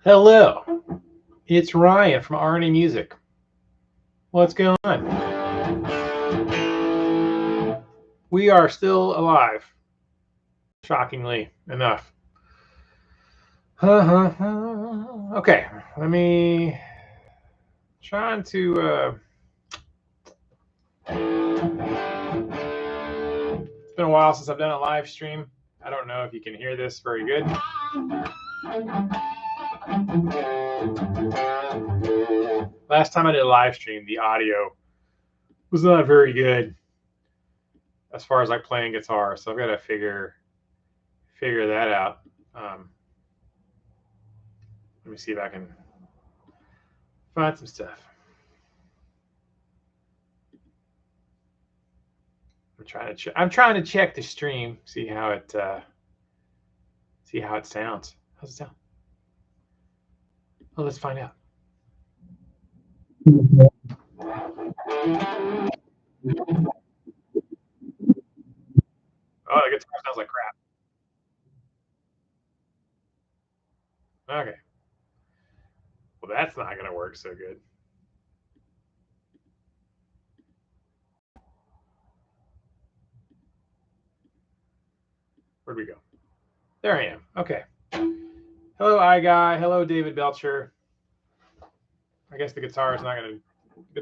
Hello, it's Ryan from RNA Music. What's going on? We are still alive, shockingly enough. Okay, let me trying to. It's been a while since I've done a live stream. I don't know if you can hear this very good. Last time I did a live stream, the audio was not very good as far as like playing guitar, so I've got to figure that out. Let me see if I can find some stuff. I'm trying to check the stream, see how it sounds. How's it sound? Well, let's find out. Oh, the guitar sounds like crap. Okay. Well, that's not going to work so good. Where'd we go? There I am. Okay. Hello, iGuy. Hello, David Belcher. I guess the guitar is not going to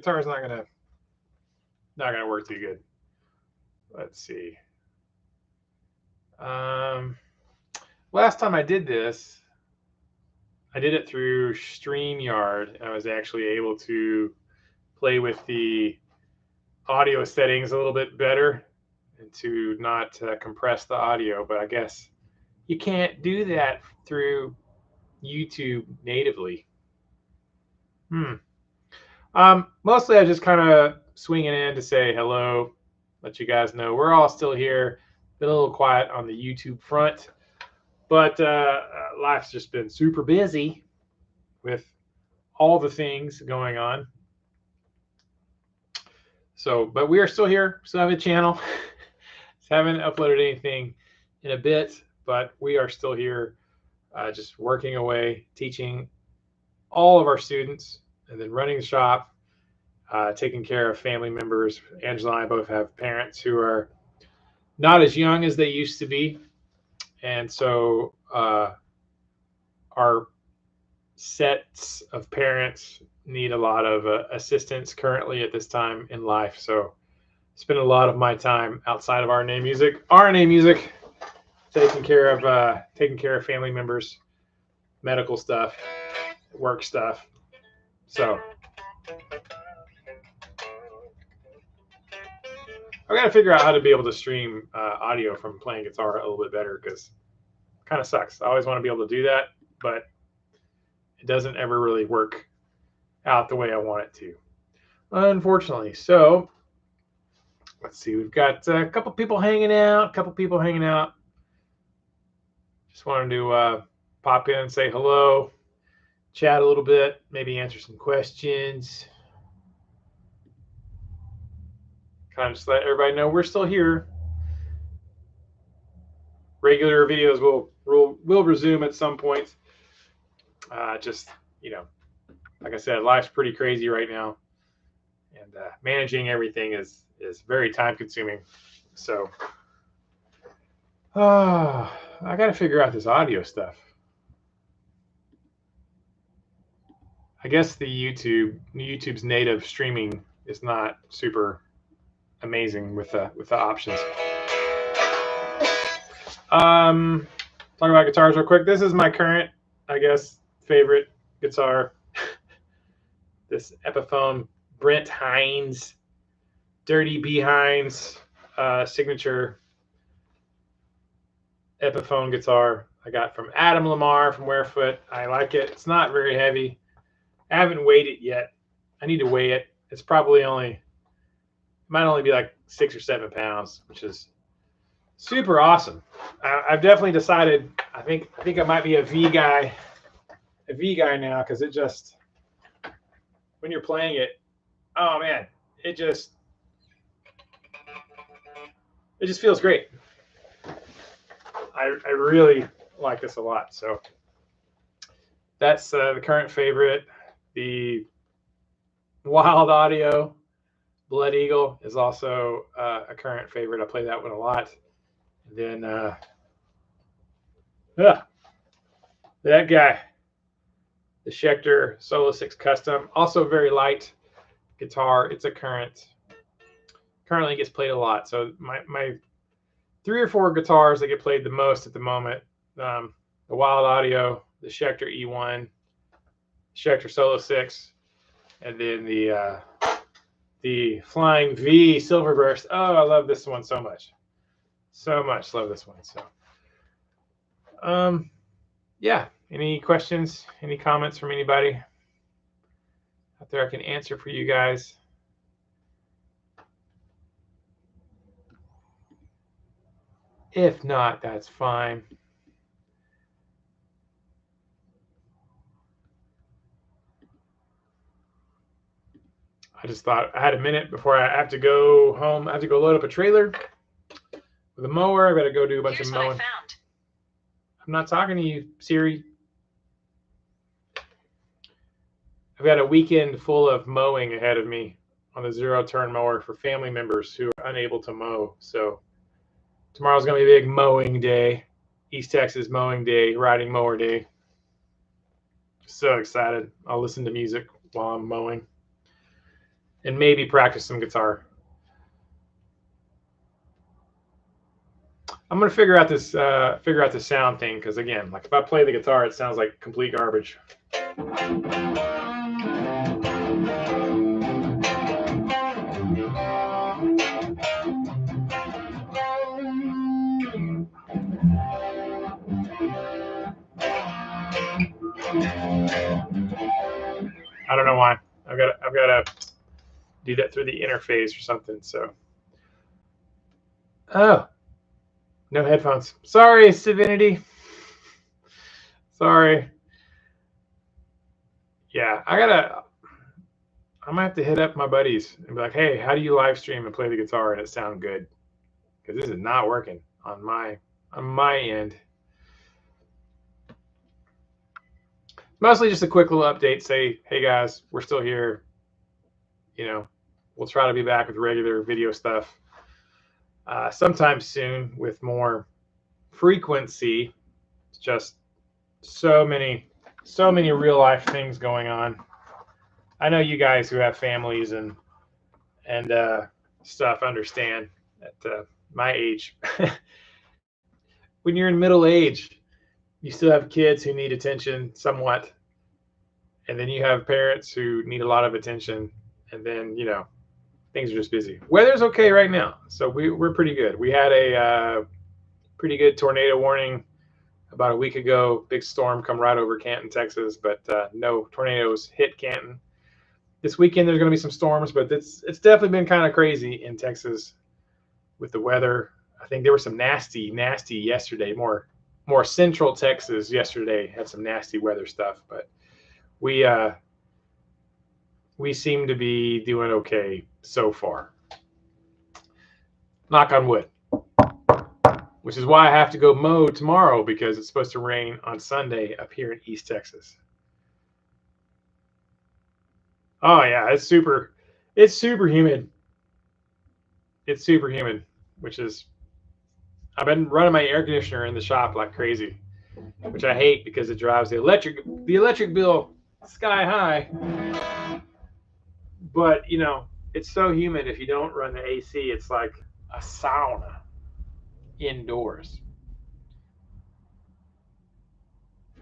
work too good. Let's see. Last time I did this, I did it through StreamYard. I was actually able to play with the audio settings a little bit better and to not compress the audio, but I guess you can't do that through YouTube natively. Mostly I just kind of swinging in to say hello, let you guys know we're all still here. Been a little quiet on the YouTube front, but life's just been super busy with all the things going on. So, but we are still here, still have a channel. Haven't uploaded anything in a bit, but we are still here, just working away, teaching all of our students, and then running the shop, taking care of family members. Angela and I both have parents who are not as young as they used to be, and so our sets of parents need a lot of assistance currently at this time in life. So spend a lot of my time outside of RNA music, taking care of family members, medical stuff, work stuff. So I've got to figure out how to be able to stream audio from playing guitar a little bit better, because it kind of sucks. I always want to be able to do that, but it doesn't ever really work out the way I want it to, unfortunately. So let's see. We've got a couple people hanging out. Just wanted to pop in and say hello, chat a little bit, maybe answer some questions. Kind of just let everybody know we're still here. Regular videos will resume at some point. Just, like I said, life's pretty crazy right now, and managing everything is very time consuming. So I got to figure out this audio stuff. I guess the YouTube's native streaming is not super amazing with the options. Talking about guitars real quick. This is my current, I guess, favorite guitar. This Epiphone Brent Hines, Dirty B Hines signature Epiphone guitar I got from Adam Lamar from Warefoot. I like it. It's not very heavy. I haven't weighed it yet. I need to weigh it. It's probably might only be like 6 or 7 pounds, which is super awesome. I've definitely decided. I think I might be a V guy now, because it just, when you're playing it, oh man, it just feels great. I really like this a lot. So That's the current favorite. The Wild Audio Blood Eagle is also a current favorite. I play that one a lot. And then that guy, the Schecter Solo 6 Custom, also very light guitar. It's a currently gets played a lot. So my 3 or 4 guitars that get played the most at the moment, the Wild Audio, the Schecter E1, Schecter Solo 6, and then the Flying V Silverburst. Oh, I love this one so much. So much. Love this one. So yeah. Any questions? Any comments from anybody out there I can answer for you guys? If not, that's fine. I just thought I had a minute before I have to go home. I have to go load up a trailer with a mower. I got to go do a bunch of mowing. I'm not talking to you, Siri. I've got a weekend full of mowing ahead of me on the zero-turn mower for family members who are unable to mow. So tomorrow's going to be a big mowing day. East Texas mowing day, riding mower day. So excited. I'll listen to music while I'm mowing and maybe practice some guitar. I'm going to figure out the sound thing, because again, like if I play the guitar, it sounds like complete garbage. I don't know why. I've got to do that through the interface or something. So, oh, no headphones. Sorry, Civinity. Sorry. Yeah, I'm gonna have to hit up my buddies and be like, hey, how do you live stream and play the guitar and it sound good? Because this is not working on my end. Mostly just a quick little update. Say, hey guys, we're still here. You know, we'll try to be back with regular video stuff sometime soon with more frequency. It's just so many real life things going on. I know you guys who have families and stuff understand at my age. When you're in middle age, you still have kids who need attention somewhat, and then you have parents who need a lot of attention, and then things are just busy. Weather's okay right now, so we're pretty good. We had a pretty good tornado warning about a week ago. Big storm come right over Canton, Texas, but no tornadoes hit Canton. This weekend there's going to be some storms, but it's definitely been kind of crazy in Texas with the weather. I think there was some nasty yesterday. More central Texas yesterday had some nasty weather stuff, but we seem to be doing okay so far. Knock on wood. Which is why I have to go mow tomorrow, because it's supposed to rain on Sunday up here in East Texas. Oh yeah, it's super humid. It's super humid, which is, I've been running my air conditioner in the shop like crazy, which I hate because it drives the electric bill sky high. But it's so humid if you don't run the AC, it's like a sauna indoors.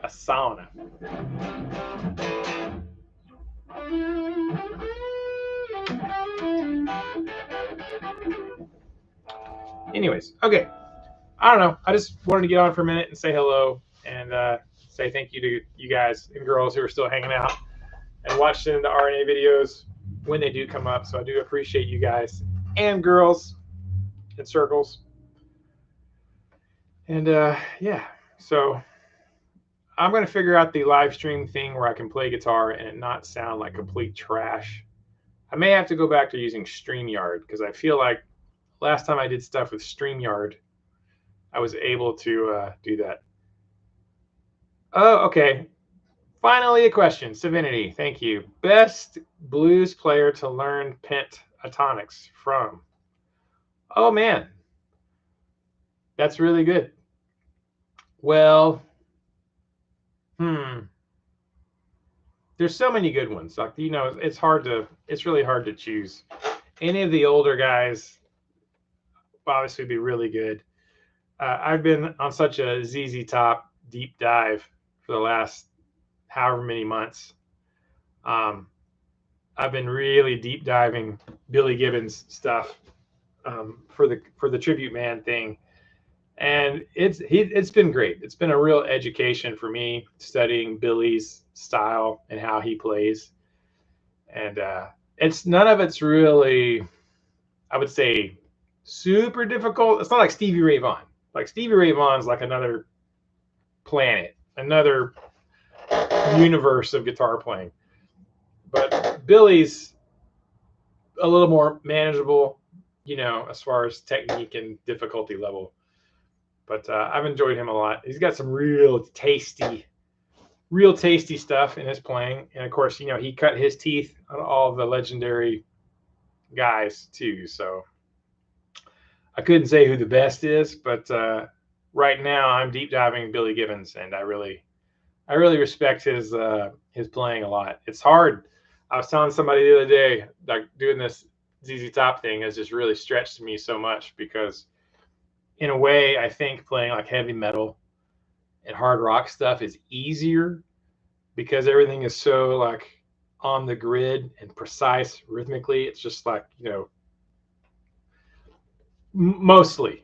A sauna. Anyways, okay. I don't know. I just wanted to get on for a minute and say hello and say thank you to you guys and girls who are still hanging out and watching the RNA videos when they do come up. So I do appreciate you guys and girls in circles. And yeah, so I'm going to figure out the live stream thing where I can play guitar and it not sound like complete trash. I may have to go back to using StreamYard, because I feel like last time I did stuff with StreamYard, I was able to do that. Oh, okay. Finally, a question. Divinity, thank you. Best blues player to learn pentatonics from? Oh man, that's really good. Well, there's so many good ones. Like, it's really hard to choose. Any of the older guys obviously would be really good. I've been on such a ZZ Top deep dive for the last however many months. I've been really deep diving Billy Gibbons stuff for the Tribute Man thing, and it's been great. It's been a real education for me studying Billy's style and how he plays, and it's none of it's really, I would say, super difficult. It's not like Stevie Ray Vaughan. Like Stevie Ray Vaughan's like another planet, another universe of guitar playing. But Billy's a little more manageable, as far as technique and difficulty level. But I've enjoyed him a lot. He's got some real tasty stuff in his playing. And of course, he cut his teeth on all the legendary guys too. So I couldn't say who the best is, but right now I'm deep diving Billy Gibbons, and I really respect his playing a lot. It's hard. I was telling somebody the other day, like, doing this ZZ Top thing has just really stretched me so much, because in a way I think playing like heavy metal and hard rock stuff is easier because everything is so like on the grid and precise rhythmically. It's just like, mostly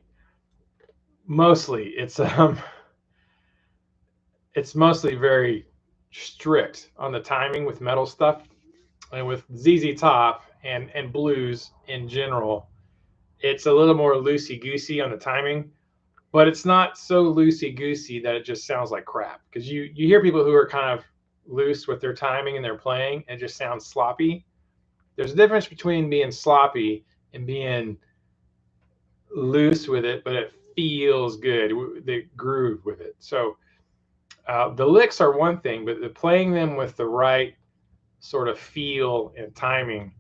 it's mostly very strict on the timing with metal stuff. And with ZZ Top and blues in general, it's a little more loosey-goosey on the timing, but it's not so loosey-goosey that it just sounds like crap. Because you hear people who are kind of loose with their timing and their playing, and it just sounds sloppy. There's a difference between being sloppy and being loose with it, but it feels good, the groove with it. So the licks are one thing, but playing them with the right sort of feel and timing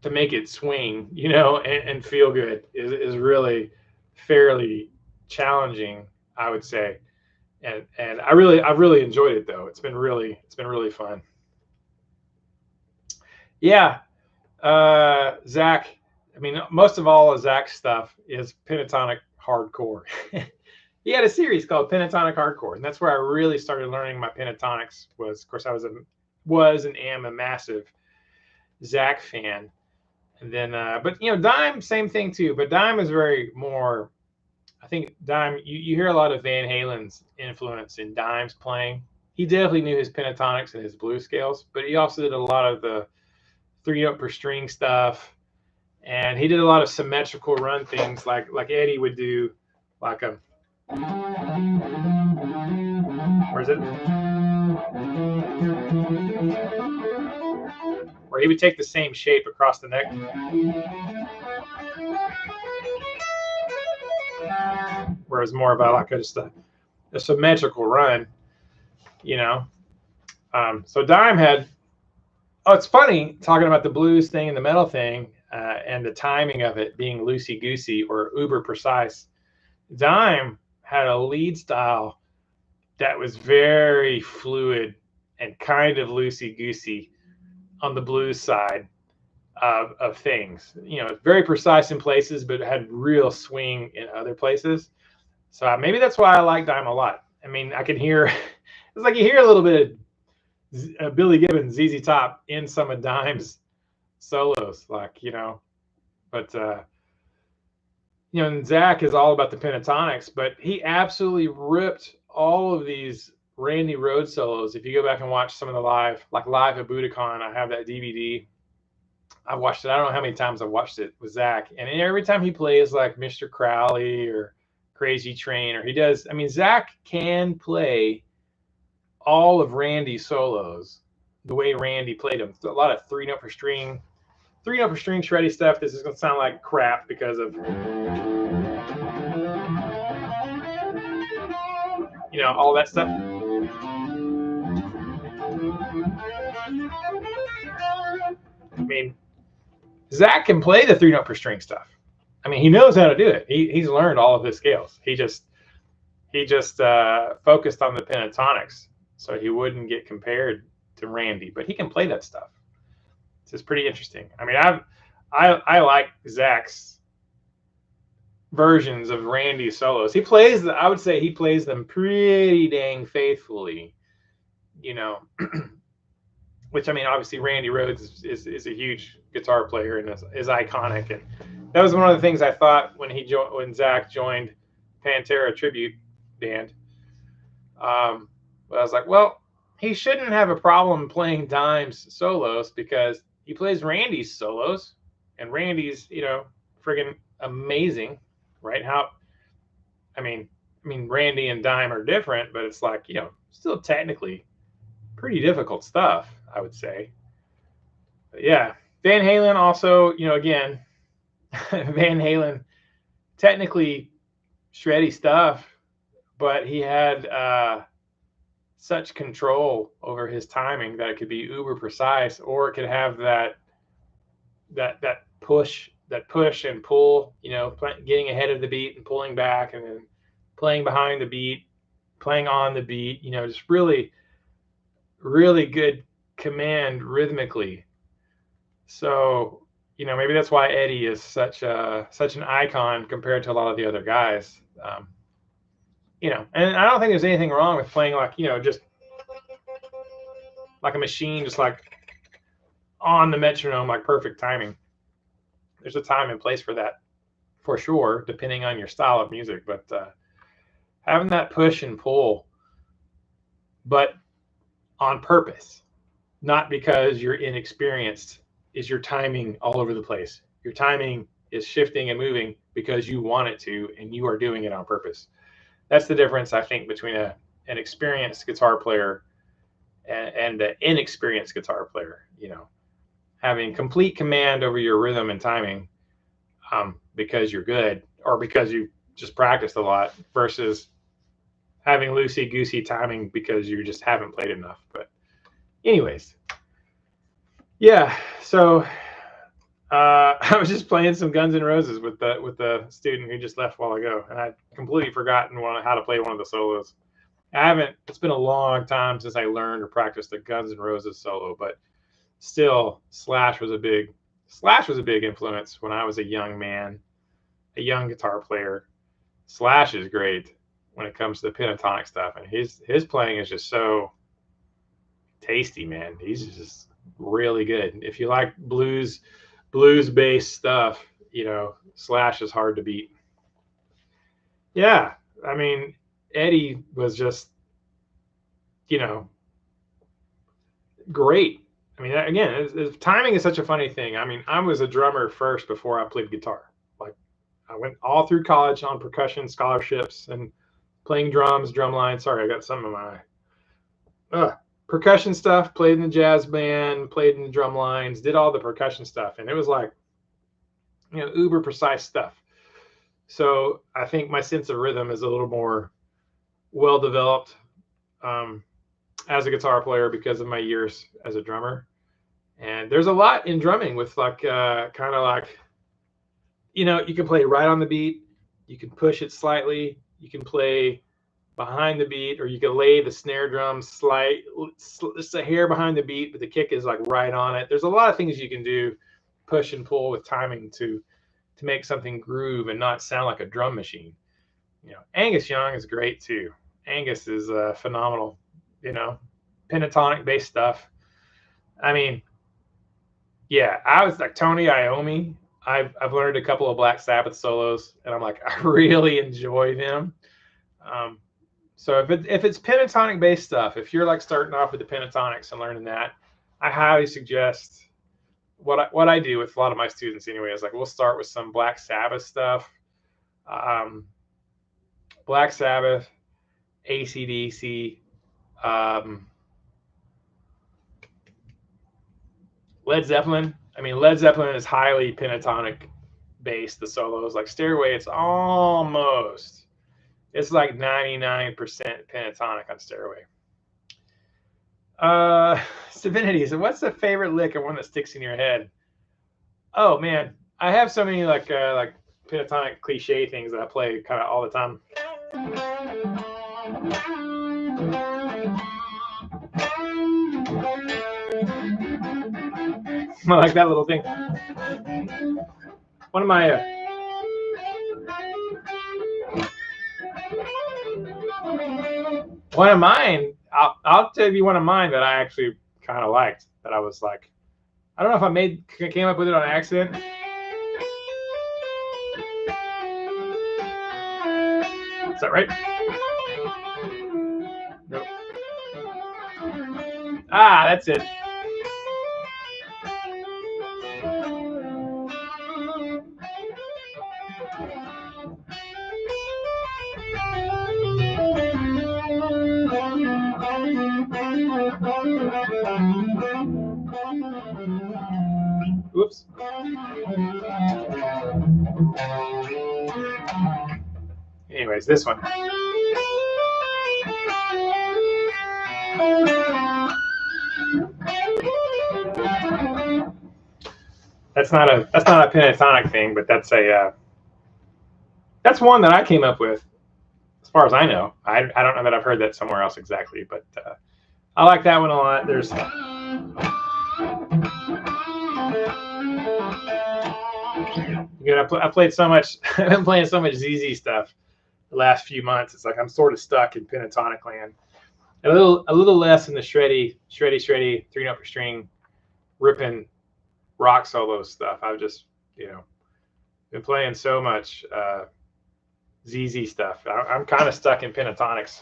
to make it swing, and feel good is really fairly challenging, I would say. And I've really enjoyed it though. It's been really fun. Yeah, Zach. I mean, most of all of Zach's stuff is pentatonic hardcore. He had a series called Pentatonic Hardcore, and that's where I really started learning my pentatonics. Was, of course, I was and am a massive Zach fan. And then, but Dime, same thing too. But Dime is very more. I think Dime. You hear a lot of Van Halen's influence in Dime's playing. He definitely knew his pentatonics and his blues scales, but he also did a lot of the 3-note per string stuff, and he did a lot of symmetrical run things like Eddie would do, like a. Where is it? Where he would take the same shape across the neck. Whereas more about like just a symmetrical run, So Dime had. Oh, it's funny talking about the blues thing and the metal thing, and the timing of it being loosey-goosey or uber precise. Dime had a lead style that was very fluid and kind of loosey-goosey on the blues side of things. Very precise in places, but had real swing in other places. So maybe that's why I like Dime a lot. I mean, I can hear, it's like you hear a little bit of Billy Gibbons, ZZ Top in some of Dime's solos, like, but, and Zach is all about the pentatonics, but he absolutely ripped all of these Randy Rhoads solos. If you go back and watch some of the live at Budokan, I have that DVD. I've watched it. I don't know how many times I've watched it with Zach. And every time he plays like Mr. Crowley or Crazy Train, or he does, I mean, Zach can play all of Randy's solos the way Randy played them. A lot of 3-note per string shreddy stuff. This is going to sound like crap because of, all that stuff. I mean, Zach can play the 3 note per string stuff. I mean, he knows how to do it. He's learned all of his scales. He just focused on the pentatonics, so he wouldn't get compared to Randy. But he can play that stuff. It's just pretty interesting. I mean, I like Zach's versions of Randy's solos. I would say he plays them pretty dang faithfully. Which, I mean, obviously Randy Rhoads is a huge guitar player and is iconic. And that was one of the things I thought when Zach joined Pantera Tribute Band. I was like, well, he shouldn't have a problem playing Dime's solos because he plays Randy's solos, and Randy's, friggin' amazing, right? I mean, Randy and Dime are different, but it's like, still technically pretty difficult stuff, I would say. But yeah, Van Halen also, again, Van Halen, technically shreddy stuff, but he had such control over his timing that it could be uber precise, or it could have that push and pull, getting ahead of the beat and pulling back, and then playing behind the beat, playing on the beat, just really, really good command rhythmically. So, maybe that's why Eddie is such an icon compared to a lot of the other guys. And I don't think there's anything wrong with playing like, just like a machine, just like on the metronome, like perfect timing. There's a time and place for that, for sure, depending on your style of music. But having that push and pull, but on purpose, not because you're inexperienced, is your timing all over the place. Your timing is shifting and moving because you want it to, and you are doing it on purpose. That's the difference, I think, between an experienced guitar player and an inexperienced guitar player. Having complete command over your rhythm and timing because you're good, or because you just practiced a lot, versus having loosey-goosey timing because you just haven't played enough. But anyways, yeah, so I was just playing some Guns N' Roses with the student who just left a while ago, and I'd completely forgotten how to play one of the solos. It's been a long time since I learned or practiced a Guns N' Roses solo, but still, Slash was a big influence when I was a young man, a young guitar player. Slash is great when it comes to the pentatonic stuff, and his playing is just so tasty, man. He's just really good. If you like blues-based stuff, Slash is hard to beat. Yeah, I mean, Eddie was just, great. I mean, again, timing is such a funny thing. I mean, I was a drummer first before I played guitar. Like, I went all through college on percussion scholarships and playing drums, drum lines. Sorry, I got something in my eye. Percussion stuff, played in the jazz band, played in the drum lines, did all the percussion stuff. And it was like, uber precise stuff. So I think my sense of rhythm is a little more well developed as a guitar player because of my years as a drummer. And there's a lot in drumming with like kind of like, you can play right on the beat, you can push it slightly, you can play behind the beat, or you can lay the snare drum just a hair behind the beat, but the kick is like right on it. There's a lot of things you can do, push and pull with timing to make something groove and not sound like a drum machine. Angus Young is great too. Angus is phenomenal. Pentatonic based stuff. I mean, yeah, I was like Tony Iommi. I've learned a couple of Black Sabbath solos, and I'm like, I really enjoy them. So if it's pentatonic based stuff, if you're like starting off with the pentatonics and learning that, I highly suggest what I do with a lot of my students anyway is like, we'll start with some Black Sabbath stuff. Black Sabbath, AC/DC, Led Zeppelin. I mean, Led Zeppelin is highly pentatonic based, the solos. Like Stairway, it's It's like 99% pentatonic on Stairway. Divinity. So what's the favorite lick or one that sticks in your head? Oh man, I have so many like pentatonic cliche things that I play kind of all the time. I like that little thing. One of my one of mine. I'll tell you one of mine that I actually kind of liked. That I was like, I don't know if I came up with it on accident. Is that right? Nope. Ah, that's it. Oops. Anyways, this one. That's not a pentatonic thing, but that's one that I came up with, as far as I know. I don't know that I've heard that somewhere else exactly, but I like that one a lot. There's I played so much. I've been playing so much ZZ stuff the last few months. It's like I'm sort of stuck in pentatonic land. A little less in the shreddy 3-note per string, ripping rock solo stuff. I've just been playing so much ZZ stuff. I'm kind of stuck in pentatonics.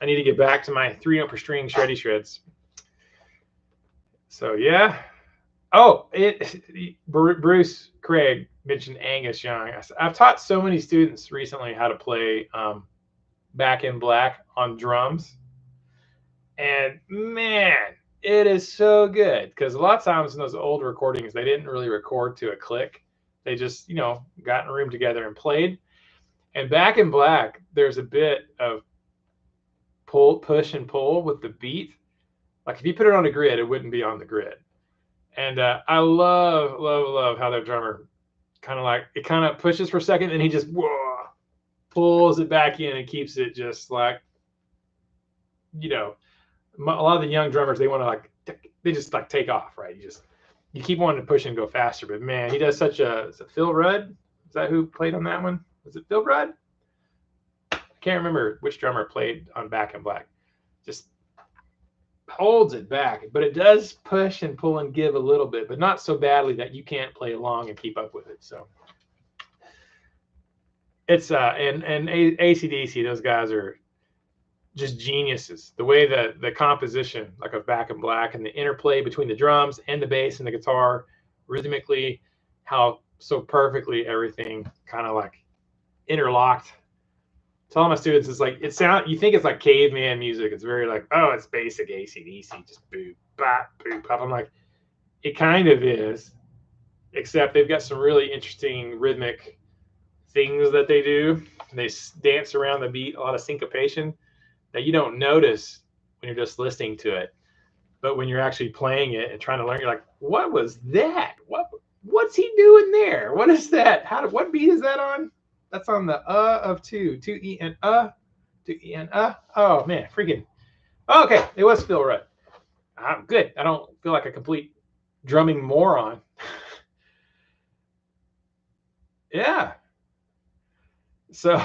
I need to get back to my 3-note per string shreddy shreds. So yeah. Oh, Bruce Craig mentioned Angus Young. I've taught so many students recently how to play Back in Black on drums. And man, it is so good, because a lot of times in those old recordings, they didn't really record to a click. They just, got in a room together and played. And Back in Black, there's a bit of push and pull with the beat. Like if you put it on a grid, it wouldn't be on the grid. And I love how their drummer kind of pushes for a second, and he just pulls it back in and keeps it just like, a lot of the young drummers, they want to they just take off, right? You keep wanting to push and go faster, but man, he does such a. Is it Phil Rudd? Is that who played on that one? Was it Phil Rudd? I can't remember which drummer played on Back in Black. Just holds it back, but it does push and pull and give a little bit, but not so badly that you can't play along and keep up with it. So it's and AC/DC, those guys are just geniuses. The way that the composition, like of Back in Black, and the interplay between the drums and the bass and the guitar rhythmically, how so perfectly everything kind of like interlocked. Tell all my students, it's like you think it's like caveman music. It's very like, oh, it's basic AC/DC, just boop, bop, boop, bop. I'm like, it kind of is, except they've got some really interesting rhythmic things that they do. They dance around the beat, a lot of syncopation that you don't notice when you're just listening to it. But when you're actually playing it and trying to learn, you're like, what was that? What's he doing there? What is that? What beat is that on? That's on the of 2 E and 2 E and Oh man, freaking. Oh, okay, it was Phil Rudd. I'm good. I don't feel like a complete drumming moron. Yeah. So,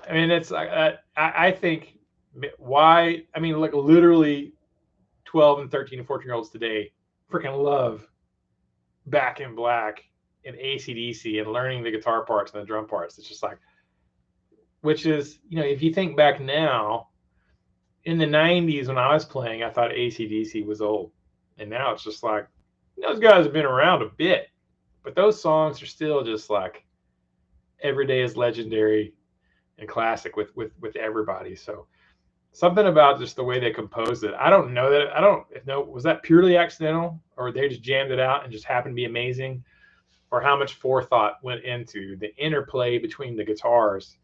I mean, it's I think why. I mean, like literally, 12 and 13 and 14-year-olds today freaking love Back in Black and AC/DC and learning the guitar parts and the drum parts. It's just like, which is, if you think back now, in the 90s when I was playing, I thought AC/DC was old. And now it's just like, those guys have been around a bit, but those songs are still just like, every day is legendary and classic with everybody. So something about just the way they composed it. I don't know that. I don't know. Was that purely accidental, or they just jammed it out and just happened to be amazing? Or how much forethought went into the interplay between the guitars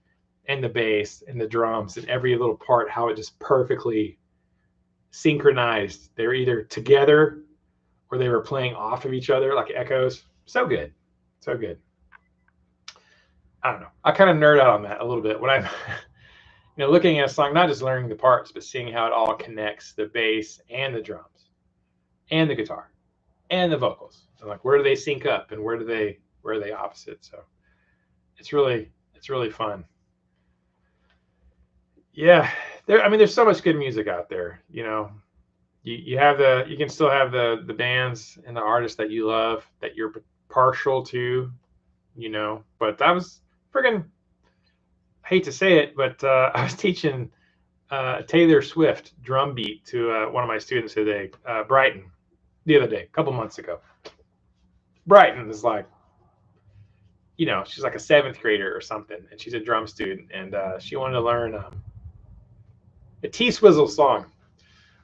and the bass and the drums and every little part, how it just perfectly synchronized. They were either together or they were playing off of each other like echoes. So good. So good. I don't know. I kind of nerd out on that a little bit when I'm looking at a song, not just learning the parts, but seeing how it all connects, the bass and the drums and the guitar and the vocals. So like, where do they sync up and where are they opposite? So it's really fun. Yeah. There's so much good music out there, you can still have the bands and the artists that you love, that you're partial to, but I was friggin', I hate to say it, but I was teaching Taylor Swift drum beat to one of my students today, Brighton, the other day, a couple months ago. Brighton is like, she's like a 7th grader or something, and she's a drum student, and she wanted to learn a T-Swizzle song.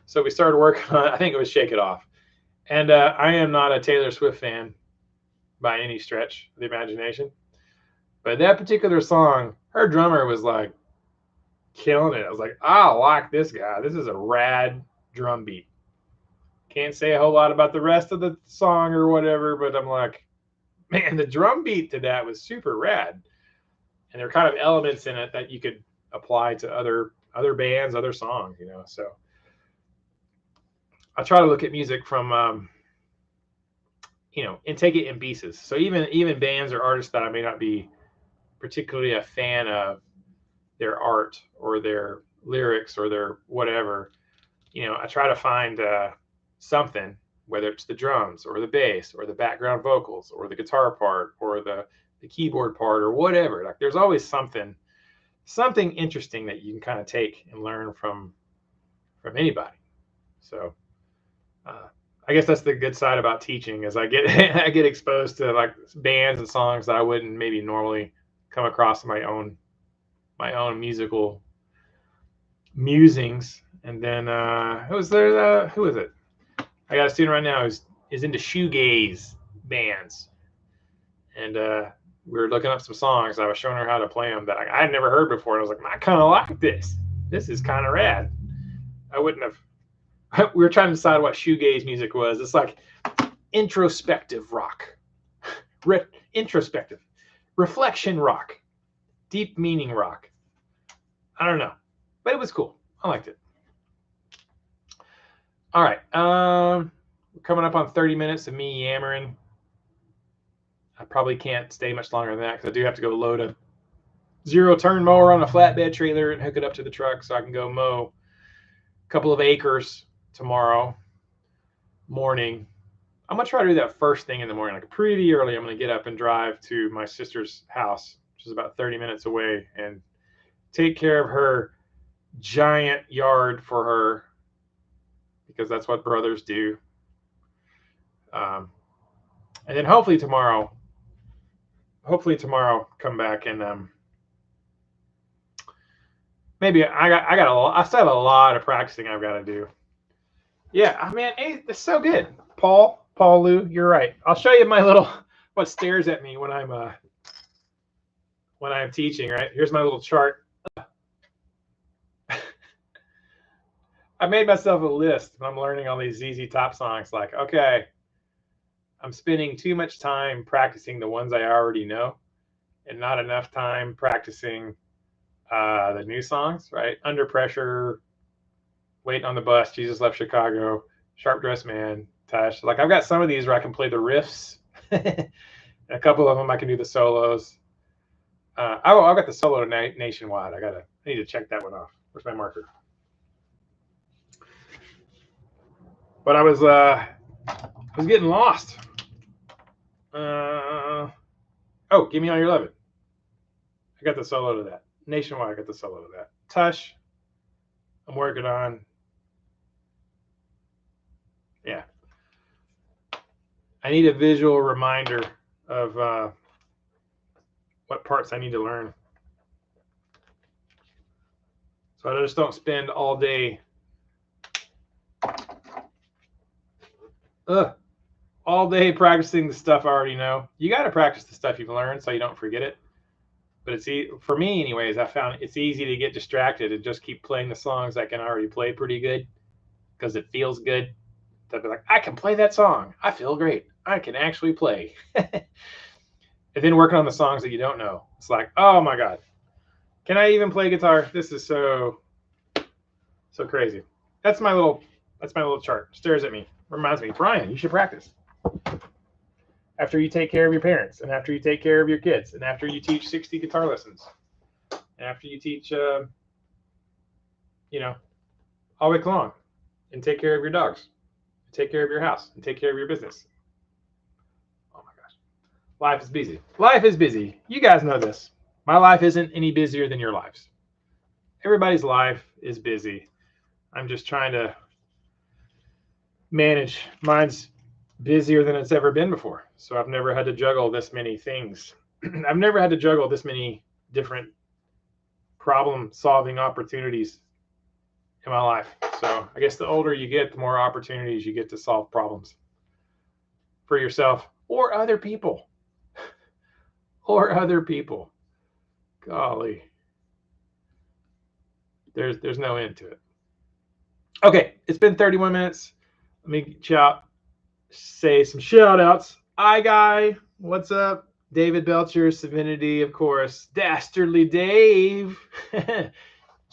So we started working on, I think it was Shake It Off. And I am not a Taylor Swift fan by any stretch of the imagination. But that particular song, her drummer was like killing it. I was like, I like this guy. This is a rad drum beat. Can't say a whole lot about the rest of the song or whatever, but I'm like, man, the drum beat to that was super rad. And there are kind of elements in it that you could apply to other bands, other songs, So I try to look at music from, and take it in pieces. So even bands or artists that I may not be particularly a fan of their art or their lyrics or their whatever, I try to find something, whether it's the drums or the bass or the background vocals or the guitar part or the keyboard part or whatever. Like there's always something interesting that you can kind of take and learn from anybody. So I guess that's the good side about teaching, is I get exposed to like bands and songs that I wouldn't maybe normally come across in my own musical musings. And then who is it? I got a student right now who's into shoegaze bands, and we were looking up some songs. I was showing her how to play them that I had never heard before. And I was like, I kind of like this. This is kind of rad. I wouldn't have. We were trying to decide what shoegaze music was. It's like introspective rock, introspective, reflection rock, deep meaning rock. I don't know, but it was cool. I liked it. All right, we're coming up on 30 minutes of me yammering. I probably can't stay much longer than that because I do have to go load a 0-turn mower on a flatbed trailer and hook it up to the truck so I can go mow a couple of acres tomorrow morning. I'm gonna try to do that first thing in the morning, like pretty early. I'm gonna get up and drive to my sister's house, which is about 30 minutes away, and take care of her giant yard for her, because that's what brothers do. And then hopefully tomorrow come back and maybe I still have a lot of practicing I've got to do. Yeah, man, it's so good. Paul Lou, you're right. I'll show you what stares at me when I'm teaching, right? Here's my little chart. I made myself a list when I'm learning all these ZZ Top songs. Like, okay, I'm spending too much time practicing the ones I already know and not enough time practicing the new songs, right? Under Pressure, Waiting on the Bus, Jesus Left Chicago, Sharp Dressed Man, Tush. Like, I've got some of these where I can play the riffs. A couple of them I can do the solos. I've got the solo Nationwide. I need to check that one off. Where's my marker? But I was getting lost. Oh, Give Me All Your Lovin'. I got the solo to that. Nationwide, I got the solo to that. Tush, I'm working on. Yeah. I need a visual reminder of what parts I need to learn, so I just don't spend all day practicing the stuff I already know. You got to practice the stuff you've learned so you don't forget it. But it's for me, anyways. I found it's easy to get distracted and just keep playing the songs I can already play pretty good because it feels good. To be like, I can play that song. I feel great. I can actually play. And then working on the songs that you don't know. It's like, oh my God, can I even play guitar? This is so crazy. That's my little chart. Stares at me. Reminds me, Brian, you should practice. After you take care of your parents, and after you take care of your kids, and after you teach 60 guitar lessons, and after you teach, all week long, and take care of your dogs, and take care of your house, and take care of your business. Oh my gosh. Life is busy. Life is busy. You guys know this. My life isn't any busier than your lives. Everybody's life is busy. I'm just trying to manage. Mine's busier than it's ever been before. So I've never had to juggle this many things. I've never had to juggle this many different problem-solving opportunities in my life. So I guess the older you get, the more opportunities you get to solve problems for yourself or other people. Or other people. Golly. There's no end to it. Okay, it's been 31 minutes. Let me say some shout outs. I Guy, what's up? David Belcher, Savinity, of course. Dastardly Dave.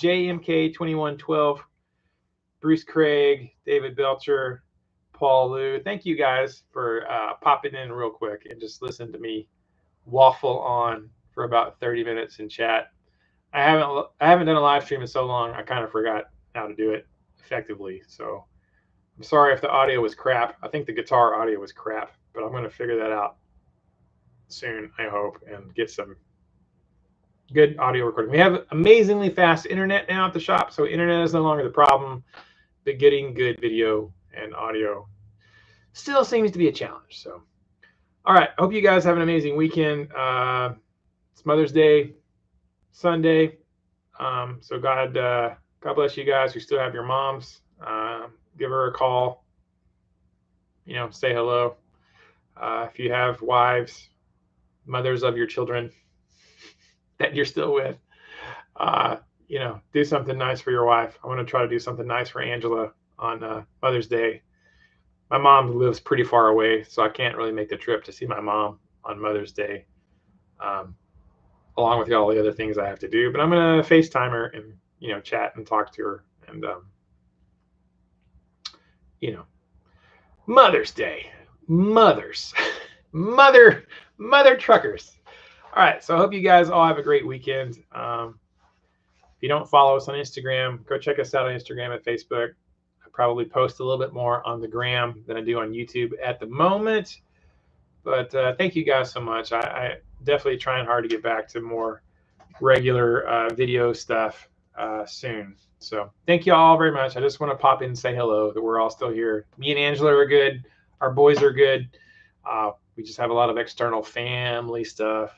JMK2112. Bruce Craig, David Belcher, Paul Liu. Thank you guys for popping in real quick and just listen to me waffle on for about 30 minutes in chat. I haven't done a live stream in so long. I kind of forgot how to do it effectively. So I'm sorry if the audio was crap. I think the guitar audio was crap, but I'm going to figure that out soon, I hope, and get some good audio recording. We have amazingly fast internet now at the shop, so internet is no longer the problem, but getting good video and audio still seems to be a challenge. So, all right, I hope you guys have an amazing weekend. It's Mother's Day Sunday, so God bless you guys who still have your moms. Give her a call, say hello. If you have wives, mothers of your children that you're still with, do something nice for your wife. I want to try to do something nice for Angela on Mother's Day. My mom lives pretty far away, so I can't really make the trip to see my mom on Mother's Day, along with all the other things I have to do. But I'm going to FaceTime her and, chat and talk to her. And, Mother's Day. Mothers. Mother truckers. All right, so I hope you guys all have a great weekend. If you don't follow us on Instagram, go check us out on Instagram and Facebook. I probably post a little bit more on the gram than I do on YouTube at the moment. But thank you guys so much. I definitely trying hard to get back to more regular video stuff soon. So thank you all very much. I just want to pop in and say hello, that we're all still here. Me and Angela are good. Our boys are good. We just have a lot of external family stuff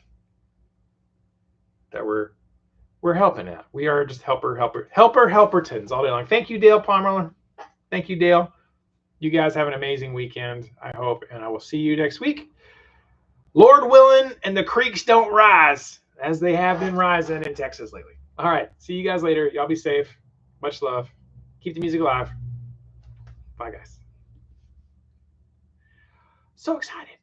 that we're helping at. We are just helpertons all day long. Thank you, Dale Palmer. Thank you, Dale. You guys have an amazing weekend, I hope, and I will see you next week. Lord willing, and the creeks don't rise as they have been rising in Texas lately. All right, see you guys later. Y'all be safe. Much love. Keep the music alive. Bye, guys. So excited.